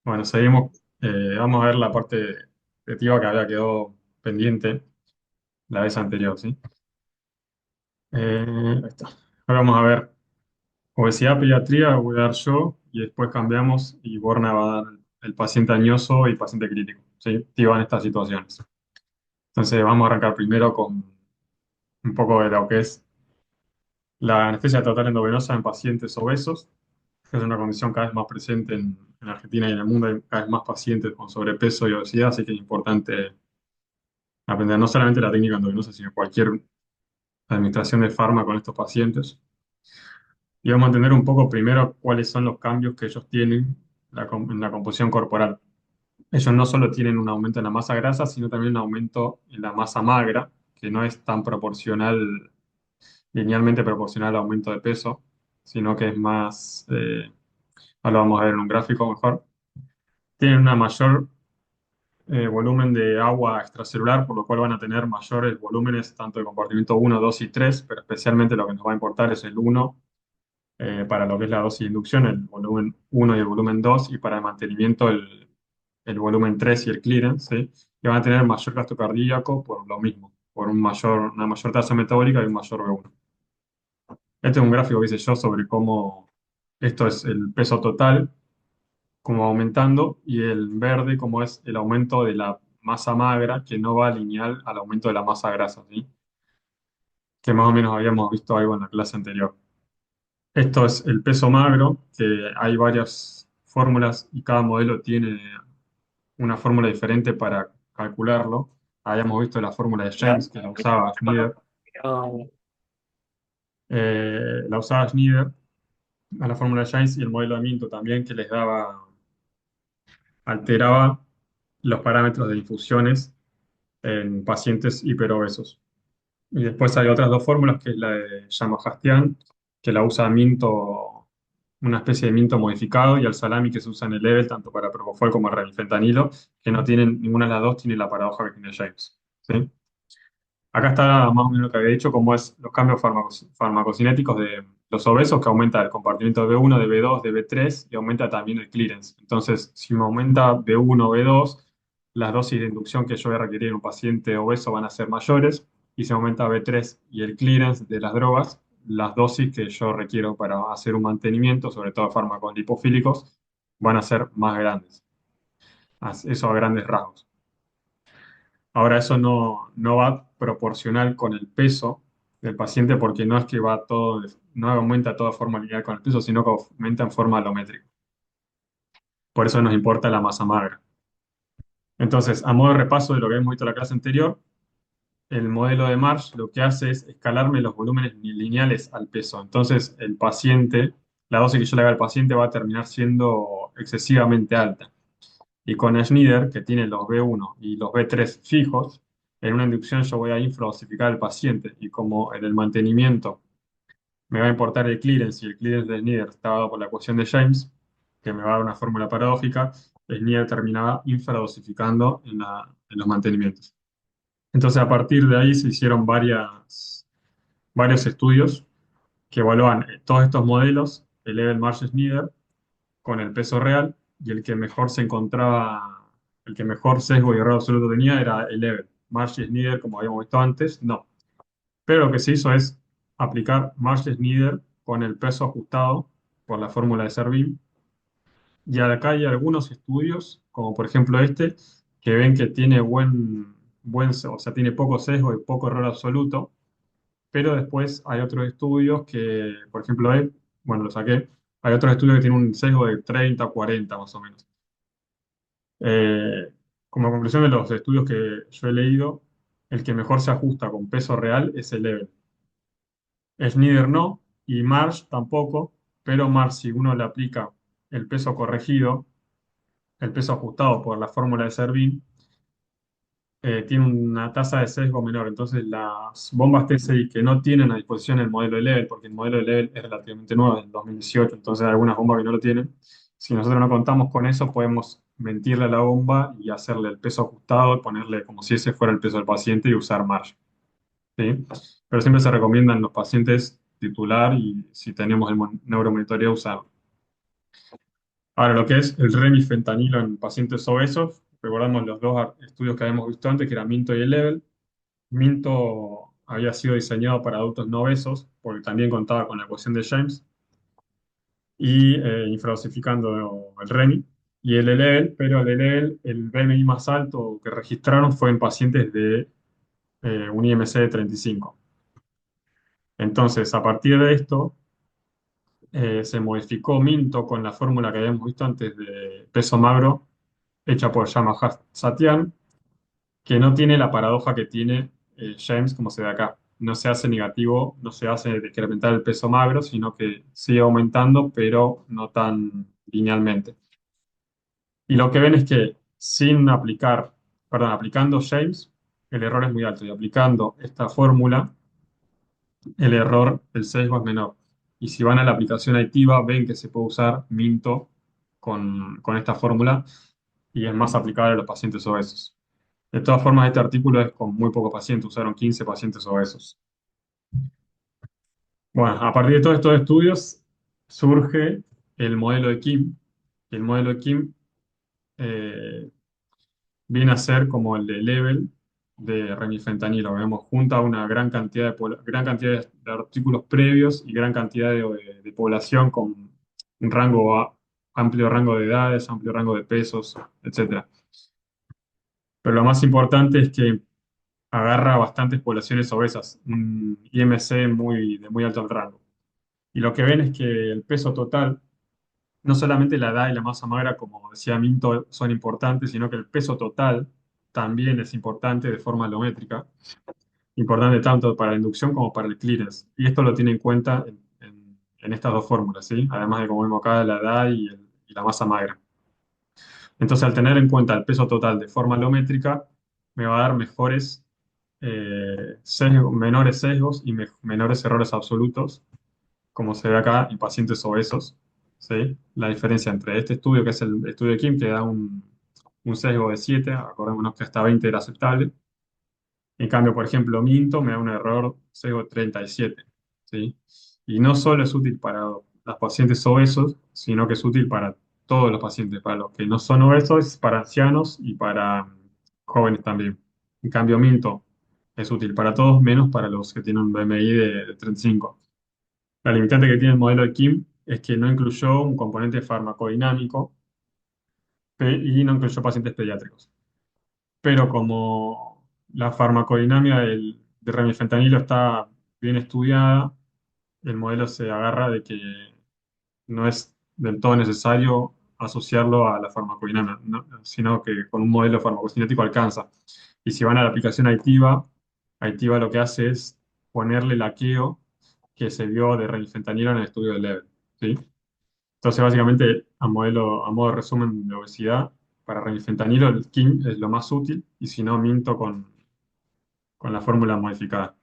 Bueno, seguimos. Vamos a ver la parte de TIVA que había quedado pendiente la vez anterior, ¿sí? Ahí está. Ahora vamos a ver obesidad, pediatría, voy a dar yo y después cambiamos y Borna va a dar el paciente añoso y paciente crítico, ¿sí? TIVA en estas situaciones. Entonces vamos a arrancar primero con un poco de lo que es la anestesia total endovenosa en pacientes obesos, que es una condición cada vez más presente en Argentina y en el mundo. Hay cada vez más pacientes con sobrepeso y obesidad, así que es importante aprender no solamente la técnica endovenosa, sino cualquier administración de fármaco en estos pacientes. Y vamos a entender un poco primero cuáles son los cambios que ellos tienen en la composición corporal. Ellos no solo tienen un aumento en la masa grasa, sino también un aumento en la masa magra, que no es tan proporcional, linealmente proporcional al aumento de peso, sino que es más, ahora lo vamos a ver en un gráfico mejor. Tienen una mayor volumen de agua extracelular, por lo cual van a tener mayores volúmenes tanto de compartimiento uno, 2 y 3, pero especialmente lo que nos va a importar es el uno, para lo que es la dosis de inducción, el volumen uno y el volumen 2, y para el mantenimiento el volumen 3 y el clearance, ¿sí? Que van a tener mayor gasto cardíaco por lo mismo, por una mayor tasa metabólica y un mayor V1. Este es un gráfico que hice yo sobre cómo esto es el peso total, cómo va aumentando, y el verde como es el aumento de la masa magra, que no va lineal al aumento de la masa grasa, ¿sí? Que más o menos habíamos visto algo en la clase anterior. Esto es el peso magro, que hay varias fórmulas y cada modelo tiene una fórmula diferente para calcularlo. Habíamos visto la fórmula de James, que la usaba Schneider. La usaba Schneider a la fórmula de James, y el modelo de Minto también, que les daba, alteraba los parámetros de infusiones en pacientes hiperobesos. Y después hay otras dos fórmulas, que es la de Yamahastian, que la usa Minto, una especie de Minto modificado, y el salami, que se usa en el Level, tanto para propofol como para el fentanilo, que no tienen, ninguna de las dos tiene la paradoja que tiene James, ¿sí? Acá está más o menos lo que había dicho, como es los cambios farmacocinéticos de los obesos, que aumenta el compartimiento de B1, de B2, de B3, y aumenta también el clearance. Entonces, si me aumenta B1, B2, las dosis de inducción que yo voy a requerir en un paciente obeso van a ser mayores, y si aumenta B3 y el clearance de las drogas, las dosis que yo requiero para hacer un mantenimiento, sobre todo fármacos lipofílicos, van a ser más grandes. Eso a grandes rasgos. Ahora, eso no va proporcional con el peso del paciente, porque no es que va todo, no aumenta toda forma lineal con el peso, sino que aumenta en forma alométrica. Por eso nos importa la masa magra. Entonces, a modo de repaso de lo que hemos visto en la clase anterior, el modelo de Marsh lo que hace es escalarme los volúmenes lineales al peso. Entonces, el paciente, la dosis que yo le haga al paciente va a terminar siendo excesivamente alta. Y con Schneider, que tiene los B1 y los B3 fijos, en una inducción yo voy a infradosificar al paciente, y como en el mantenimiento me va a importar el clearance, y el clearance de Schneider está dado por la ecuación de James, que me va a dar una fórmula paradójica, Schneider terminaba infradosificando en los mantenimientos. Entonces, a partir de ahí se hicieron varios estudios que evalúan todos estos modelos, el Level Marsh Schneider, con el peso real, y el que mejor se encontraba, el que mejor sesgo y error absoluto tenía era el Level. Marsh y Snyder, como habíamos visto antes, no. Pero lo que se hizo es aplicar Marsh y Snyder con el peso ajustado por la fórmula de Servim. Y acá hay algunos estudios, como por ejemplo este, que ven que tiene o sea, tiene poco sesgo y poco error absoluto. Pero después hay otros estudios que, por ejemplo, bueno, lo saqué, hay otros estudios que tienen un sesgo de 30 o 40 más o menos. Eh, Como conclusión de los estudios que yo he leído, el que mejor se ajusta con peso real es el Level. Schneider no, y Marsh tampoco, pero Marsh, si uno le aplica el peso corregido, el peso ajustado por la fórmula de Servin, tiene una tasa de sesgo menor. Entonces, las bombas TSI que no tienen a disposición el modelo de Level, porque el modelo de Level es relativamente nuevo, del 2018, entonces hay algunas bombas que no lo tienen. Si nosotros no contamos con eso, podemos mentirle a la bomba y hacerle el peso ajustado, ponerle como si ese fuera el peso del paciente y usar margen, ¿sí? Pero siempre se recomienda en los pacientes titular, y si tenemos el neuromonitoreo, usarlo. Ahora, lo que es el remifentanilo en pacientes obesos, recordamos los dos estudios que habíamos visto antes, que era Minto y el Level. Minto había sido diseñado para adultos no obesos, porque también contaba con la ecuación de James, y infradosificando el REMI. Y el Level, pero el Level, el BMI más alto que registraron fue en pacientes de un IMC de 35. Entonces, a partir de esto, se modificó Minto con la fórmula que habíamos visto antes de peso magro, hecha por Yamaha Satyan, que no tiene la paradoja que tiene James, como se ve acá. No se hace negativo, no se hace decrementar el peso magro, sino que sigue aumentando, pero no tan linealmente. Y lo que ven es que sin aplicar, perdón, aplicando James, el error es muy alto. Y aplicando esta fórmula, el error, el sesgo es menor. Y si van a la aplicación adictiva, ven que se puede usar Minto con esta fórmula y es más aplicable a los pacientes obesos. De todas formas, este artículo es con muy pocos pacientes, usaron 15 pacientes obesos. Bueno, a partir de todos estos estudios surge el modelo de Kim. El modelo de Kim eh, viene a ser como el de Level de remifentanilo. Vemos junta una gran cantidad gran cantidad de artículos previos y gran cantidad de población con un amplio rango de edades, amplio rango de pesos, etcétera. Pero lo más importante es que agarra bastantes poblaciones obesas, un IMC de muy alto rango. Y lo que ven es que el peso total, no solamente la edad y la masa magra, como decía Minto, son importantes, sino que el peso total también es importante de forma alométrica, importante tanto para la inducción como para el clearance. Y esto lo tiene en cuenta en estas dos fórmulas, ¿sí? Además de, como vemos acá, la edad y la masa magra. Entonces, al tener en cuenta el peso total de forma alométrica, me va a dar menores sesgos y menores errores absolutos, como se ve acá en pacientes obesos. ¿Sí? La diferencia entre este estudio, que es el estudio de Kim, que da un sesgo de 7, acordémonos que hasta 20 era aceptable. En cambio, por ejemplo, Minto me da un error sesgo 37. ¿Sí? Y no solo es útil para los pacientes obesos, sino que es útil para todos los pacientes, para los que no son obesos, para ancianos y para jóvenes también. En cambio, Minto es útil para todos, menos para los que tienen un BMI de 35. La limitante que tiene el modelo de Kim es que no incluyó un componente farmacodinámico y no incluyó pacientes pediátricos. Pero como la farmacodinámica de remifentanilo está bien estudiada, el modelo se agarra de que no es del todo necesario asociarlo a la farmacodinámica, sino que con un modelo farmacocinético alcanza. Y si van a la aplicación adictiva lo que hace es ponerle laqueo que se vio de remifentanilo en el estudio de Level. ¿Sí? Entonces, básicamente, a modo de resumen de obesidad, para remifentanilo el King es lo más útil y si no, Minto con la fórmula modificada.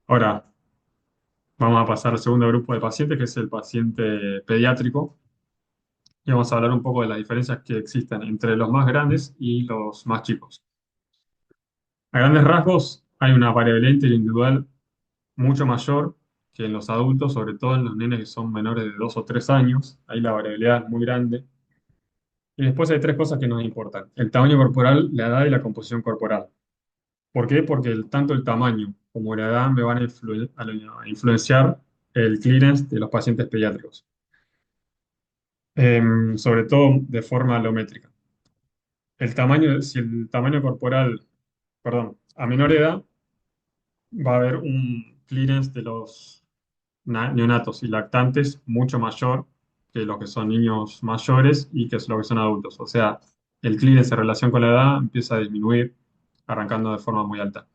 Ahora, vamos a pasar al segundo grupo de pacientes, que es el paciente pediátrico, y vamos a hablar un poco de las diferencias que existen entre los más grandes y los más chicos. A grandes rasgos, hay una variabilidad interindividual mucho mayor que en los adultos, sobre todo en los nenes que son menores de 2 o 3 años. Ahí la variabilidad es muy grande. Y después hay tres cosas que nos importan: el tamaño corporal, la edad y la composición corporal. ¿Por qué? Porque tanto el tamaño como la edad me van a influenciar el clearance de los pacientes pediátricos. Sobre todo de forma alométrica. Si el tamaño corporal, perdón, a menor edad, va a haber un clearance de los neonatos y lactantes mucho mayor que los que son niños mayores y que es lo que son adultos. O sea, el clearance en relación con la edad empieza a disminuir, arrancando de forma muy alta.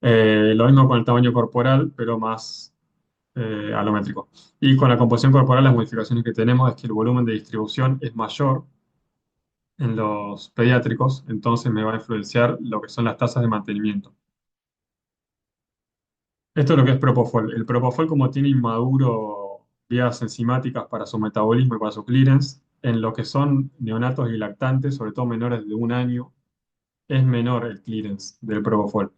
Lo mismo con el tamaño corporal, pero más alométrico. Y con la composición corporal, las modificaciones que tenemos es que el volumen de distribución es mayor en los pediátricos, entonces me va a influenciar lo que son las tasas de mantenimiento. Esto es lo que es Propofol. El Propofol, como tiene inmaduro vías enzimáticas para su metabolismo y para su clearance, en lo que son neonatos y lactantes, sobre todo menores de un año, es menor el clearance del Propofol.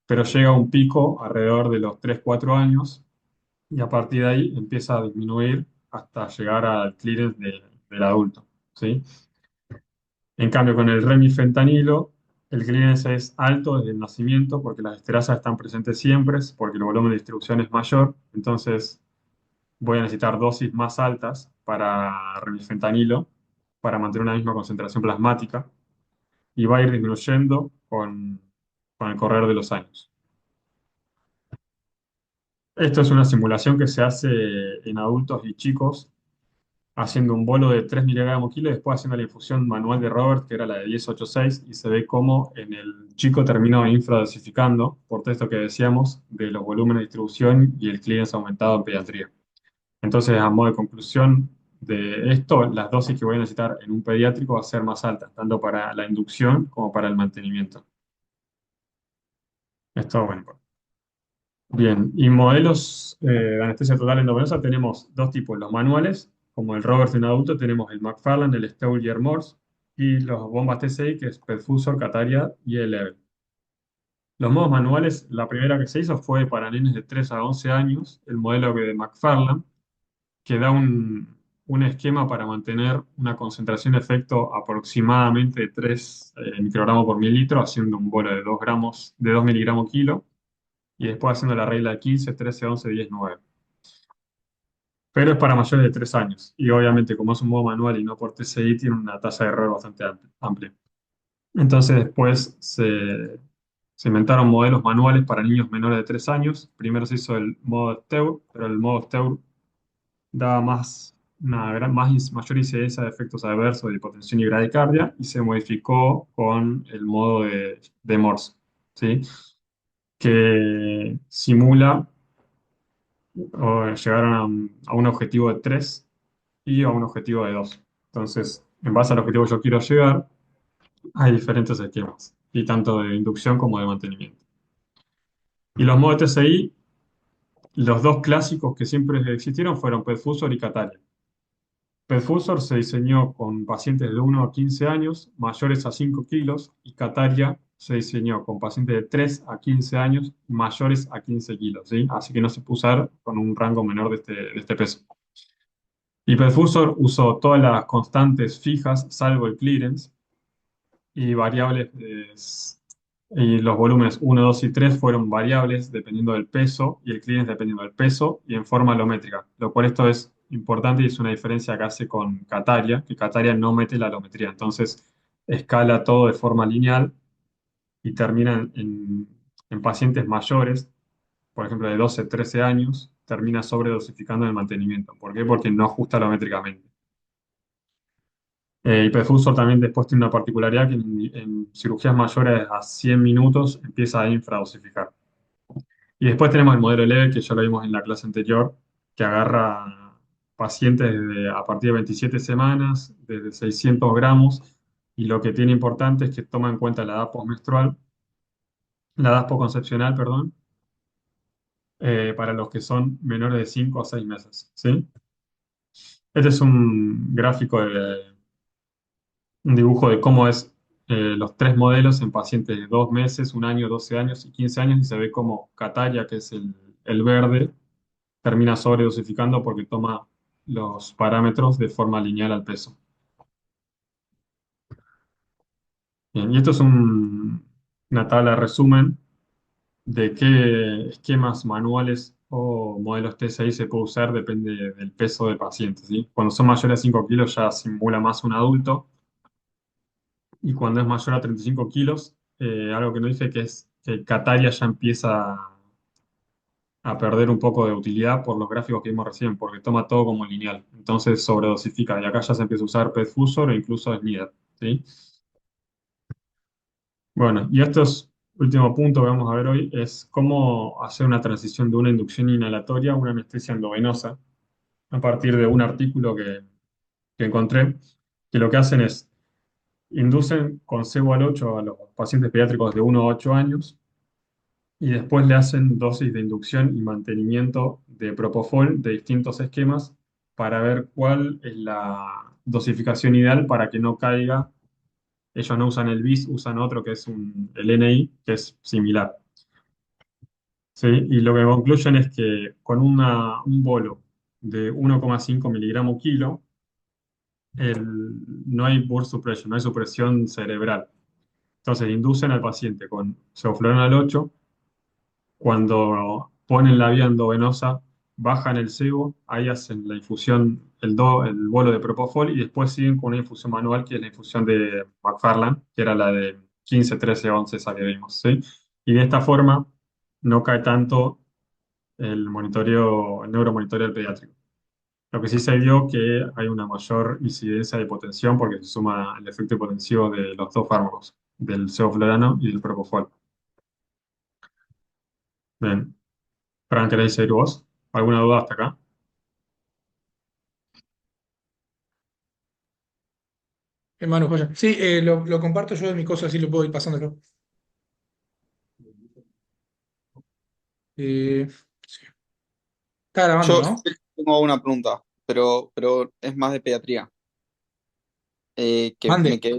Pero llega a un pico alrededor de los 3 4 años y a partir de ahí empieza a disminuir hasta llegar al clearance del adulto, ¿sí? En cambio, con el remifentanilo, el clearance es alto desde el nacimiento porque las esterasas están presentes siempre, porque el volumen de distribución es mayor, entonces voy a necesitar dosis más altas para remifentanilo para mantener una misma concentración plasmática y va a ir disminuyendo con el correr de los años. Esto es una simulación que se hace en adultos y chicos haciendo un bolo de 3 miligramos kilo y después haciendo la infusión manual de Robert, que era la de 1086, y se ve cómo en el chico terminó infradosificando, por todo esto que decíamos, de los volúmenes de distribución y el clearance aumentado en pediatría. Entonces, a modo de conclusión de esto, las dosis que voy a necesitar en un pediátrico va a ser más altas, tanto para la inducción como para el mantenimiento. Esto, bueno. Bien, y modelos de anestesia total endovenosa tenemos dos tipos, los manuales, como el Roberts en adulto, tenemos el McFarland, el Stoll y el Morse, y los bombas TCI, que es Perfusor, Cataria y el Level. Los modos manuales, la primera que se hizo fue para nenes de 3 a 11 años, el modelo de McFarland, que da un esquema para mantener una concentración de efecto aproximadamente de 3 microgramos por mililitro, haciendo un bolo de 2 gramos, de 2 miligramos kilo, y después haciendo la regla de 15, 13, 11, 10, 9. Pero es para mayores de 3 años. Y obviamente, como es un modo manual y no por TCI, tiene una tasa de error bastante amplia. Entonces, después se inventaron modelos manuales para niños menores de 3 años. Primero se hizo el modo STEUR, pero el modo STEUR daba mayor incidencia de efectos adversos de hipotensión y bradicardia y se modificó con el modo de Morse, ¿sí? Que simula o llegaron a un objetivo de 3 y a un objetivo de 2. Entonces, en base al objetivo que yo quiero llegar, hay diferentes esquemas, y tanto de inducción como de mantenimiento. Y los modos TCI, los dos clásicos que siempre existieron fueron Perfusor y Catalia. Perfusor se diseñó con pacientes de 1 a 15 años, mayores a 5 kilos, y Cataria se diseñó con pacientes de 3 a 15 años, mayores a 15 kilos, ¿sí? Así que no se puede usar con un rango menor de este peso. Y Perfusor usó todas las constantes fijas, salvo el clearance, y variables, y los volúmenes uno, 2 y 3 fueron variables dependiendo del peso, y el clearance dependiendo del peso, y en forma alométrica, lo cual esto es importante y es una diferencia que hace con Cataria, que Cataria no mete la alometría, entonces escala todo de forma lineal y termina en pacientes mayores, por ejemplo de 12, 13 años, termina sobredosificando en el mantenimiento. ¿Por qué? Porque no ajusta alométricamente. Y Perfusor también después tiene una particularidad que en cirugías mayores a 100 minutos empieza a infradosificar. Y después tenemos el modelo LEVE, que ya lo vimos en la clase anterior, que agarra pacientes a partir de 27 semanas, desde 600 gramos, y lo que tiene importante es que toma en cuenta la edad postmenstrual, la edad postconcepcional, perdón, para los que son menores de 5 a 6 meses, ¿sí? Este es un gráfico un dibujo de cómo es los tres modelos en pacientes de 2 meses, 1 año, 12 años y 15 años, y se ve como Cataria, que es el verde, termina sobredosificando porque toma los parámetros de forma lineal al peso. Bien, y esto es una tabla de resumen de qué esquemas manuales o modelos TSI se puede usar, depende del peso del paciente, ¿sí? Cuando son mayores a 5 kilos ya simula más un adulto, y cuando es mayor a 35 kilos, algo que no dije que es que Cataria ya empieza a perder un poco de utilidad por los gráficos que vimos recién, porque toma todo como lineal. Entonces sobredosifica y acá ya se empieza a usar Perfusor e incluso Snider, ¿sí? Bueno, y esto es último punto que vamos a ver hoy, es cómo hacer una transición de una inducción inhalatoria a una anestesia endovenosa a partir de un artículo que encontré, que lo que hacen es inducen con CEBO-al 8 a los pacientes pediátricos de 1 a 8 años y después le hacen dosis de inducción y mantenimiento de propofol de distintos esquemas para ver cuál es la dosificación ideal para que no caiga. Ellos no usan el BIS, usan otro que es el NI, que es similar. ¿Sí? Y lo que concluyen es que con un bolo de 1,5 miligramos kilo, no hay burst suppression, no hay supresión cerebral. Entonces, inducen al paciente con sevoflurana al 8. Cuando ponen la vía endovenosa, bajan el sebo, ahí hacen la infusión, el bolo de Propofol, y después siguen con una infusión manual, que es la infusión de McFarland, que era la de 15, 13, 11, esa que vimos, ¿sí? Y de esta forma no cae tanto el monitoreo, el neuromonitoreo del pediátrico. Lo que sí se vio que hay una mayor incidencia de hipotensión porque se suma el efecto hipotensivo de los dos fármacos, del sevoflurano y del propofol. Bien, Fran, ¿queréis seguir vos? ¿Alguna duda hasta acá? Hermano, joya. Sí, lo comparto yo de mi cosa, así lo puedo ir pasándolo. Sí. Está grabando, Yo ¿no? tengo una pregunta, pero es más de pediatría. Que me Mande. quedé